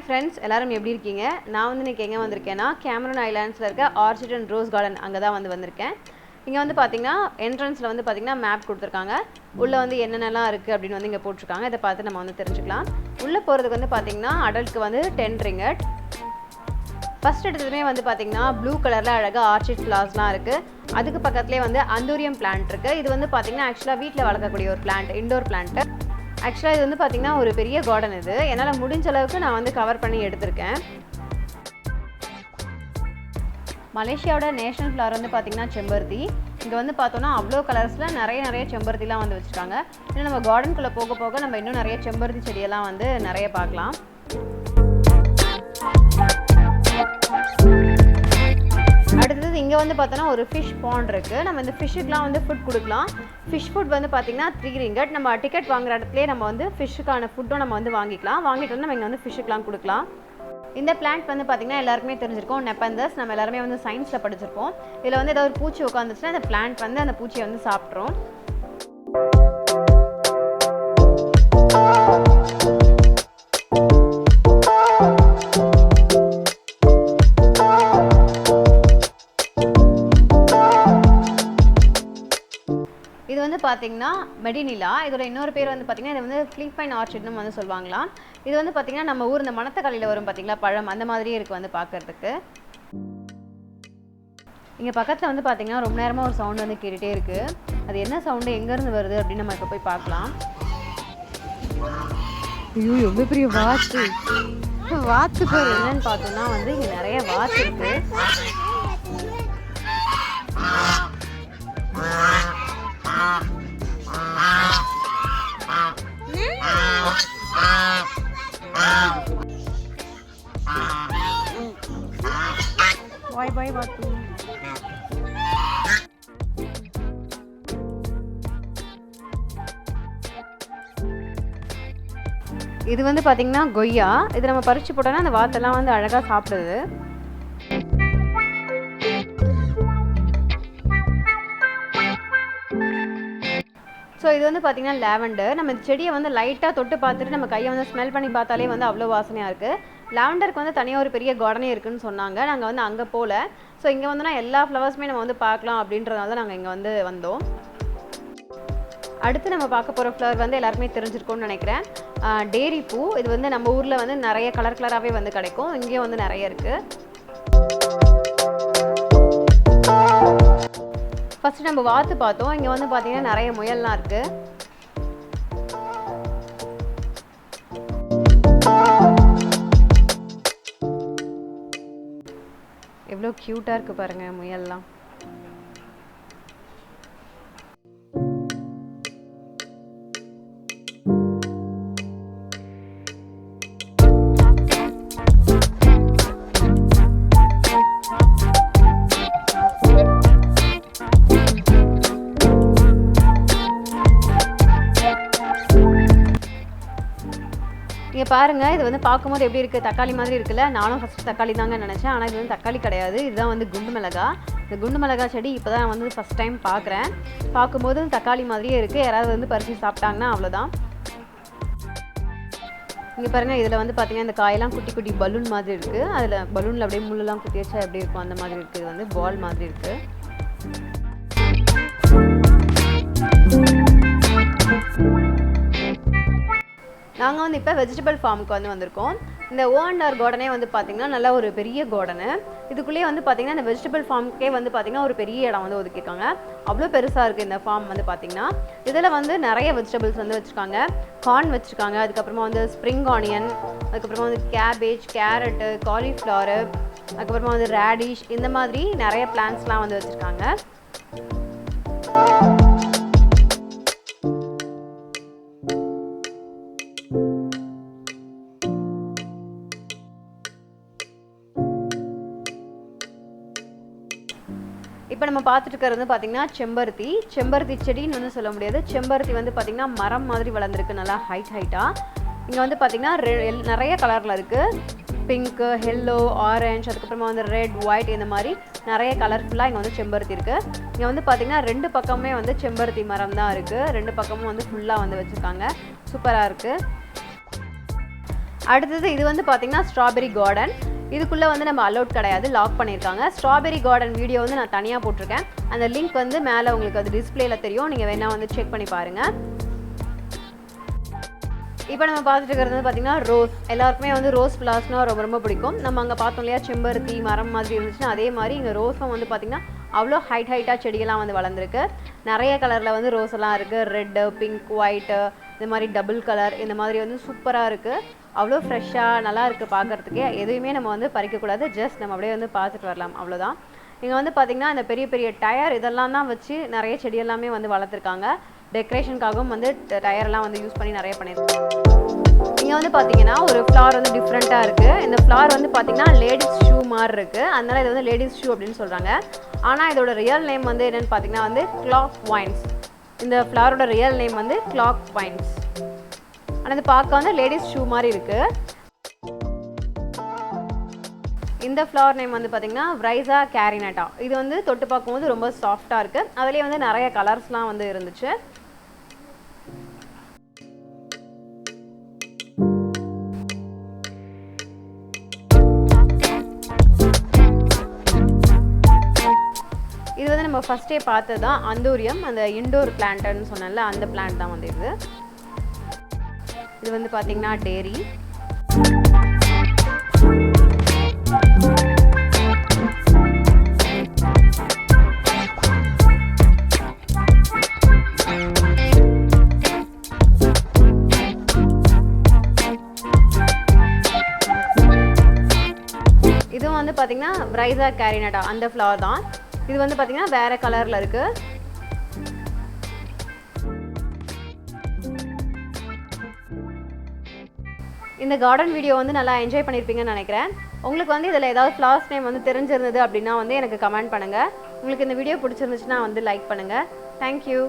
friends, எல்லாரும் எப்படி இருக்கீங்க? நான் வந்து இன்னைக்கு எங்க வந்திருக்கேன்னா கேமரூன் ஐலாண்ட்ஸ்ல இருக்க ஆர்ச்சிட் அண்ட் ரோஸ் கார்டன் அங்க தான் வந்திருக்கேன். இங்க வந்து பாத்தீங்கன்னா என்ட்ரன்ஸ்ல வந்து பாத்தீங்கன்னா மேப் கொடுத்திருக்காங்க. உள்ள வந்து என்னென்னலாம் இருக்கு அப்படினு வந்து இங்க போட்டுருக்காங்க. இத பார்த்து நம்ம வந்து தெரிஞ்சுக்கலாம். உள்ள போறதுக்கு வந்து பாத்தீங்கன்னா அடல்ட்க்கு வந்து 10 ringgit. ஃபர்ஸ்ட் எடுத்ததுமே வந்து பாத்தீங்கன்னா ப்ளூ கலர்ல அழகா ஆர்ச்சிட் ஃப்ளவர்ஸ்லாம் இருக்கு. அதுக்கு பக்கத்துலயே வந்து அந்தூரியம் பிளான்ட் இருக்கு. இது வந்து பாத்தீங்கன்னா एक्चुअली வீட்ல வளர்க்கக்கூடிய ஒரு பிளான்ட், இன்டோர் பிளான்ட். एक्चुअली இது வந்து பாத்தீங்கன்னா ஒரு பெரிய கார்டன் இது. என்னால முடிஞ்ச அளவுக்கு நான் வந்து கவர் பண்ணி எடுத்துர்க்கேன். மலேசியாவோட நேஷனல் ஃப்ளவர் வந்து பாத்தீங்கன்னா செம்பருத்தி. இங்க வந்து பார்த்தோம்னா அவ்ளோ கலர்ஸ்ல நிறைய செம்பருத்திலாம் வந்து வச்சிருக்காங்க. இன்னும் நம்ம கார்டனுக்குள்ள போக போக நம்ம இன்னும் நிறைய செம்பருத்தி செடியெல்லாம் வந்து நிறைய பார்க்கலாம். அடுத்தது இங்க வந்து பார்த்தோம்னா ஒரு ஃபிஷ் பாண்ட் இருக்கு. நம்ம இந்த ஃபிஷ்க்குலாம் வந்து ஃபுட் கொடுக்கலாம். ஃபிஷ் ஃபுட் வந்து பாத்தீங்கன்னா 3 ringgit. நம்ம டிக்கெட் வாங்குற இடத்துலயே நம்ம வந்து ஃபிஷ்க்கான ஃபுட்டும் நம்ம வந்து வாங்கிக்கலாம். வாங்கிட்டு வந்து நம்ம இங்க வந்து ஃபிஷ்க்குலாம் கொடுக்கலாம். இந்த பிளான்ட் வந்து பாத்தீங்கன்னா எல்லாருக்குமே தெரிஞ்சிருக்கும், நெப்பந்தஸ். நம்ம எல்லாரும் வந்து சயின்ஸ்ல படிச்சிருப்போம். இதுல வந்து ஏதாவது ஒரு பூச்சி உட்கார்ந்துச்சுனா அந்த பிளான்ட் வந்து அந்த பூச்சியை வந்து சாப்பிட்ரும். இது வந்து பாத்தீங்கன்னா மெடினிலா. இதோட இன்னொரு பேர் வந்து பாத்தீங்கன்னா இது வந்து ஃபிலிப்பைன் ஆர்ச்சிட்னு வந்து சொல்வாங்களாம். இது வந்து பாத்தீங்கன்னா நம்ம ஊர் இந்த மணத்தக்காளில வரும் பாத்தீங்களா பழம், அந்த மாதிரியே இருக்கு வந்து பார்க்கிறதுக்கு. இங்க பக்கத்துல வந்து பாத்தீங்கன்னா ரொம்ப நேரமா ஒரு சவுண்ட் வந்து கேட்டுட்டே இருக்கு. அது என்ன சவுண்ட், எங்க இருந்து வருது அப்படி நம்ம இப்ப போய் பார்க்கலாம். ஐயோ எவ்வளவு பெரிய வாத்து. வாத்து பேர் என்னன்னு பார்த்தோம்னா வந்து இங்க நிறைய வாத்து இருக்கு. Bye வாத்து. இது வந்து பாத்தீங்கன்னா கொய்யா. இது நம்ம பறிச்சு போட்டோம்னா அந்த வாத்தெல்லாம் வந்து அழகா சாப்பிடுது. ஸோ இது வந்து பார்த்தீங்கன்னா லாவெண்டர். நம்ம இந்த செடியை வந்து லைட்டாக தொட்டு பார்த்துட்டு நம்ம கையை வந்து ஸ்மெல் பண்ணி பார்த்தாலே வந்து அவ்வளோ வாசனையாக இருக்குது. லாவெண்டருக்கு வந்து தனியாக ஒரு பெரிய கார்டனே இருக்குதுன்னு சொன்னாங்க. நாங்கள் வந்து அங்கே போகல. ஸோ இங்கே வந்தோன்னா எல்லா ஃப்ளவர்ஸுமே நம்ம வந்து பார்க்கலாம் அப்படின்றதால தான் நாங்கள் இங்கே வந்து வந்தோம். அடுத்து நம்ம பார்க்க போகிற ஃப்ளவர் வந்து எல்லாருக்குமே தெரிஞ்சிருக்கும்னு நினைக்கிறேன், டேரி பூ. இது வந்து நம்ம ஊரில் வந்து நிறைய கலராகவே வந்து கிடைக்கும். இங்கேயும் வந்து நிறைய இருக்குது. ஃபர்ஸ்ட் நம்ம வாத்து பார்த்தோம். இங்க வந்து பாத்தீங்கன்னா நிறைய முயல்லாம் இருக்கு. எவ்வளவு கியூட்டா இருக்கு பாருங்க முயல்லாம். இங்கே பாருங்க, இது வந்து பார்க்கும்போது எப்படி இருக்குது, தக்காளி மாதிரி இருக்குல்ல. நானும் ஃபஸ்ட்டு தக்காளி தாங்க நினச்சேன். ஆனால் இது வந்து தக்காளி கிடையாது. இதுதான் வந்து குண்டு மிளகா. இந்த குண்டு மிளகா செடி இப்போ தான் வந்து ஃபஸ்ட் டைம் பார்க்குறேன். பார்க்கும்போது தக்காளி மாதிரியே இருக்குது. யாராவது வந்து பறித்து சாப்பிட்டாங்கன்னா அவ்வளோதான். இங்கே பாருங்கள், இதில் வந்து பார்த்தீங்கன்னா இந்த காயெல்லாம் குட்டி குட்டி பலூன் மாதிரி இருக்குது. அதில் பலூனில் அப்படியே முள்ளெல்லாம் குத்தி வச்சா எப்படி இருக்கும் அந்த மாதிரி இருக்குது. இது வந்து பால் மாதிரி இருக்குது. நாங்கள் வந்து இப்போ வெஜிடபிள் ஃபார்முக்கு வந்து வந்திருக்கோம். இந்த O&R கார்டனே வந்து பார்த்தீங்கன்னா நல்ல ஒரு பெரிய கார்டனு. இதுக்குள்ளேயே வந்து பார்த்தீங்கன்னா இந்த வெஜிடபிள் ஃபார்முக்கே வந்து பார்த்தீங்கன்னா ஒரு பெரிய இடம் வந்து ஒதுக்கியிருக்காங்க. அவ்வளோ பெருசாக இருக்குது இந்த ஃபார்ம் வந்து பார்த்தீங்கன்னா. இதில் வந்து நிறைய வெஜிடபிள்ஸ் வந்து வச்சுருக்காங்க. கார்ன் வச்சுருக்காங்க, அதுக்கப்புறமா வந்து ஸ்ப்ரிங் ஆனியன், அதுக்கப்புறமா வந்து கேபேஜ், கேரட்டு, காலிஃப்ளவரு, அதுக்கப்புறமா வந்து ரேடிஷ், இந்த மாதிரி நிறைய பிளான்ட்ஸ்லாம் வந்து வச்சுருக்காங்க. இப்போ நம்ம பார்த்துட்டு இருக்கிறது பார்த்தீங்கன்னா செம்பருத்தி செடின்னு வந்து சொல்ல முடியாது. செம்பருத்தி வந்து பார்த்தீங்கன்னா மரம் மாதிரி வளர்ந்துருக்கு, நல்லா ஹைட்டாக. இங்கே வந்து பார்த்தீங்கன்னா நிறைய கலரில் இருக்குது. பிங்க்கு, எல்லோ, ஆரஞ்சு, அதுக்கப்புறமா வந்து ரெட், ஒயிட், இந்த மாதிரி நிறைய கலர்ஃபுல்லாக இங்கே வந்து செம்பருத்தி இருக்குது. இங்கே வந்து பார்த்தீங்கன்னா 2 பக்கமே வந்து செம்பருத்தி மரம் தான் இருக்குது. 2 பக்கமும் வந்து ஃபுல்லாக வந்து வச்சுருக்காங்க. சூப்பராக இருக்குது. அடுத்தது இது வந்து பார்த்தீங்கன்னா ஸ்ட்ராபெரி கார்டன். இதுக்குள்ளே வந்து நம்ம அலோட் கிடையாது, லாக் பண்ணியிருக்காங்க. ஸ்ட்ராபெரி கார்டன் வீடியோ வந்து நான் தனியாக போட்டிருக்கேன். அந்த லிங்க் வந்து மேலே உங்களுக்கு அது டிஸ்பிளேல தெரியும், நீங்கள் வேணால் வந்து செக் பண்ணி பாருங்கள். இப்போ நம்ம பார்த்துட்டு இருக்கிறது வந்து பார்த்திங்கன்னா ரோஸ். எல்லாருக்குமே வந்து ரோஸ் ஃப்ளவர்ஸ்னால் ரொம்ப ரொம்ப பிடிக்கும். நம்ம அங்கே பார்த்தோம் இல்லையா செம்பருத்தி மரம் மாதிரி இருந்துச்சுன்னா, அதே மாதிரி இங்கே ரோஸும் வந்து பார்த்திங்கன்னா அவ்வளோ ஹைட்டாக செடியெல்லாம் வந்து வளர்ந்துருக்கு. நிறைய கலரில் வந்து ரோஸ் எல்லாம் இருக்குது. ரெட்டு, பிங்க், ஒயிட்டு, இந்த மாதிரி டபுள் கலர், இந்த மாதிரி வந்து சூப்பராக இருக்குது. அவ்வளோ ஃப்ரெஷ்ஷாக நல்லா இருக்குது பார்க்குறதுக்கே. எதுவுமே நம்ம வந்து பறிக்கக்கூடாது, ஜஸ்ட் நம்ம அப்படியே வந்து பார்த்துட்டு வரலாம், அவ்வளோதான். இங்கே வந்து பார்த்திங்கன்னா இந்த பெரிய பெரிய டயர் இதெல்லாம் தான் வச்சு நிறைய செடி எல்லாமே வந்து வளர்த்துருக்காங்க. டெக்கரேஷனுக்காகவும் வந்து டயர்லாம் வந்து யூஸ் பண்ணி நிறைய பண்ணியிருக்காங்க. இங்கே வந்து பார்த்தீங்கன்னா ஒரு ஃப்ளார் வந்து டிஃப்ரெண்ட்டாக இருக்குது. இந்த ஃப்ளார் வந்து பார்த்தீங்கன்னா லேடிஸ் ஷூ மாதிரி இருக்குது, அதனால இது வந்து லேடிஸ் ஷூ அப்படின்னு சொல்கிறாங்க. ஆனால் இதோட ரியல் நேம் வந்து என்னென்னு பார்த்தீங்கன்னா வந்து கிளாக் வைன்ஸ். இந்த ஃப்ளாரோட ரியல் நேம் வந்து கிளாக் வைன்ஸ். ஆனால் இது பார்க்க வந்து லேடிஸ் ஷூ மாதிரி இருக்குது. இந்த ஃப்ளவர் நேம் வந்து பார்த்தீங்கன்னா ரைஸா கேரினட்டா. இது வந்து தொட்டு பார்க்கும்போது ரொம்ப சாஃப்டாக இருக்குது. அதுலேயே வந்து நிறைய கலர்ஸ்லாம் வந்து இருந்துச்சு. இது வந்து நம்ம ஃபஸ்ட்டே பார்த்தது தான் அந்தூரியம், அந்த இண்டோர் பிளான்ட்னு சொன்னல அந்த பிளான்ட் தான் வந்து இது. இது வந்து பார்த்தீங்கன்னா டேரி. இதுவும் வந்து பார்த்தீங்கன்னா ரைஸா கேரினட்டா அந்த ஃப்ளவர் தான். இது வந்து பார்த்தீங்கன்னா வேறு கலரில் இருக்குது. இந்த கார்டன் வீடியோ வந்து நல்லா என்ஜாய் பண்ணியிருப்பீங்கன்னு நினைக்கிறேன். உங்களுக்கு வந்து இதில் ஏதாவது ஃப்ளவர்ஸ் நேம் வந்து தெரிஞ்சிருந்தது அப்படின்னா வந்து எனக்கு கமெண்ட் பண்ணுங்கள். உங்களுக்கு இந்த வீடியோ பிடிச்சிருந்துச்சுன்னா வந்து லைக் பண்ணுங்கள். தேங்க்யூ.